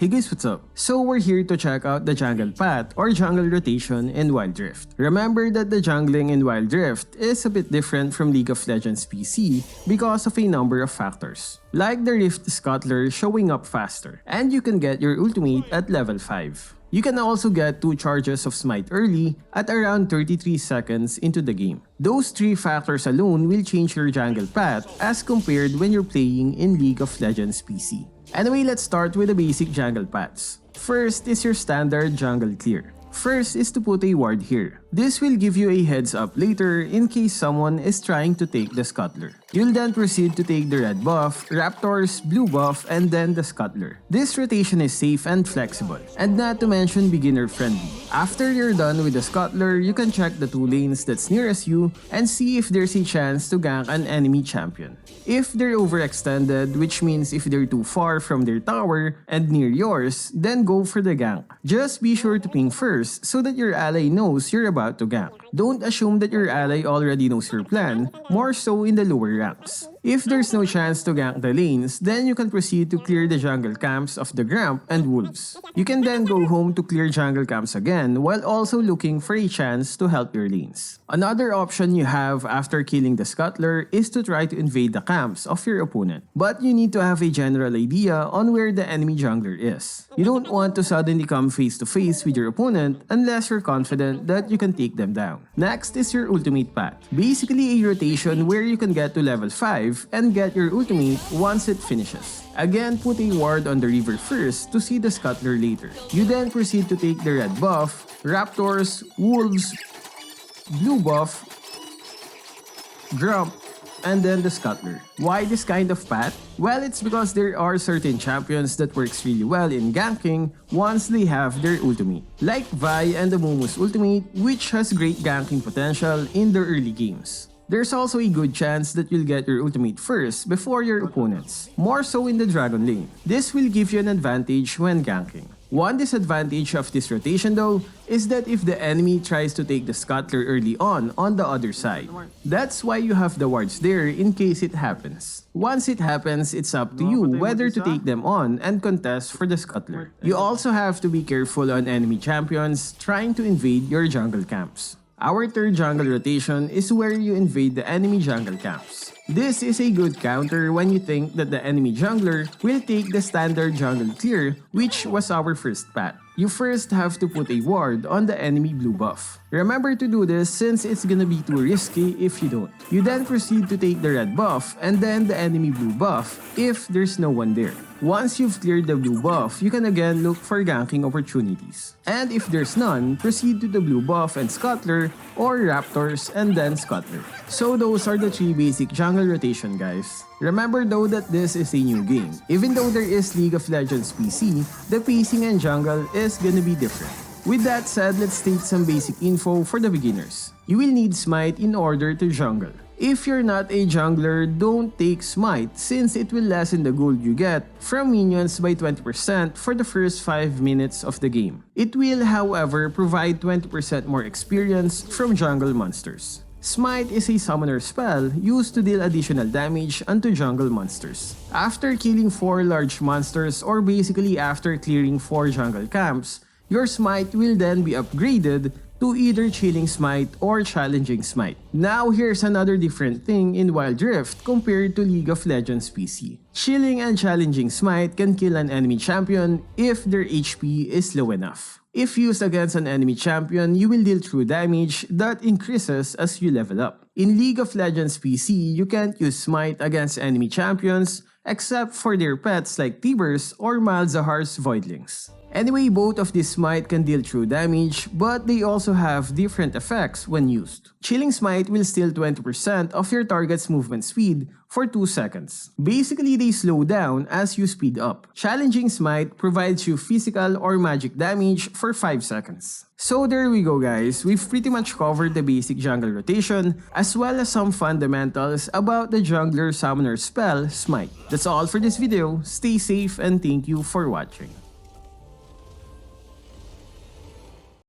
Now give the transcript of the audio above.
Hey guys, what's up? So we're here to check out the jungle path or jungle rotation in Wild Rift. Remember that the jungling in Wild Rift is a bit different from League of Legends PC because of a number of factors. Like the Rift Scuttler showing up faster, and you can get your ultimate at level 5. You can also get 2 charges of smite early at around 33 seconds into the game. Those 3 factors alone will change your jungle path as compared when you're playing in League of Legends PC. Anyway, let's start with the basic jungle paths. First is your standard jungle clear. First is to put a ward here. This will give you a heads up later in case someone is trying to take the Scuttler. You'll then proceed to take the red buff, Raptor's blue buff, and then the Scuttler. This rotation is safe and flexible, and not to mention beginner friendly. After you're done with the Scuttler, you can check the 2 lanes that's nearest you and see if there's a chance to gank an enemy champion. If they're overextended, which means if they're too far from their tower and near yours, then go for the gank. Just be sure to ping first so that your ally knows you're about to gank. Don't assume that your ally already knows your plan, more so in the lower ranks. If there's no chance to gank the lanes, then you can proceed to clear the jungle camps of the Gramp and Wolves. You can then go home to clear jungle camps again while also looking for a chance to help your lanes. Another option you have after killing the Scuttler is to try to invade the camps of your opponent. But you need to have a general idea on where the enemy jungler is. You don't want to suddenly come face to face with your opponent unless you're confident that you can take them down. Next is your ultimate path. Basically a rotation where you can get to level 5 and get your ultimate once it finishes. Again, put a ward on the river first to see the Scuttler later. You then proceed to take the red buff, Raptors, Wolves, blue buff, Grump, and then the Scuttler. Why this kind of path? Well, it's because there are certain champions that works really well in ganking once they have their ultimate. Like Vi and the Momo's ultimate, which has great ganking potential in the early games. There's also a good chance that you'll get your ultimate first before your opponents, more so in the Dragon lane. This will give you an advantage when ganking. One disadvantage of this rotation though is that if the enemy tries to take the Scuttler early on the other side. That's why you have the wards there in case it happens. Once it happens, it's up to you whether to take them on and contest for the Scuttler. You also have to be careful on enemy champions trying to invade your jungle camps. Our third jungle rotation is where you invade the enemy jungle camps. This is a good counter when you think that the enemy jungler will take the standard jungle clear, which was our first path. You first have to put a ward on the enemy blue buff. Remember to do this since it's gonna be too risky if you don't. You then proceed to take the red buff and then the enemy blue buff if there's no one there. Once you've cleared the blue buff, you can again look for ganking opportunities. And if there's none, proceed to the blue buff and Scuttler or Raptors and then Scuttler. So those are the 3 basic jungle rotation, guys. Remember though that this is a new game. Even though there is League of Legends PC, the pacing and jungle is gonna be different. With that said, let's state some basic info for the beginners. You will need smite in order to jungle. If you're not a jungler, don't take smite since it will lessen the gold you get from minions by 20% for the first 5 minutes of the game. It will, however, provide 20% more experience from jungle monsters. Smite is a summoner spell used to deal additional damage onto jungle monsters. After killing 4 large monsters or basically after clearing 4 jungle camps, your smite will then be upgraded to either Chilling Smite or Challenging Smite. Now here's another different thing in Wild Rift compared to League of Legends PC. Chilling and Challenging Smite can kill an enemy champion if their HP is low enough. If used against an enemy champion, you will deal true damage that increases as you level up. In League of Legends PC, you can't use Smite against enemy champions except for their pets like Tibers or Malzahar's Voidlings. Anyway, both of these smite can deal true damage, but they also have different effects when used. Chilling Smite will steal 20% of your target's movement speed for 2 seconds. Basically, they slow down as you speed up. Challenging Smite provides you physical or magic damage for 5 seconds. So there we go, guys. We've pretty much covered the basic jungle rotation as well as some fundamentals about the jungler summoner spell Smite. That's all for this video. Stay safe and thank you for watching.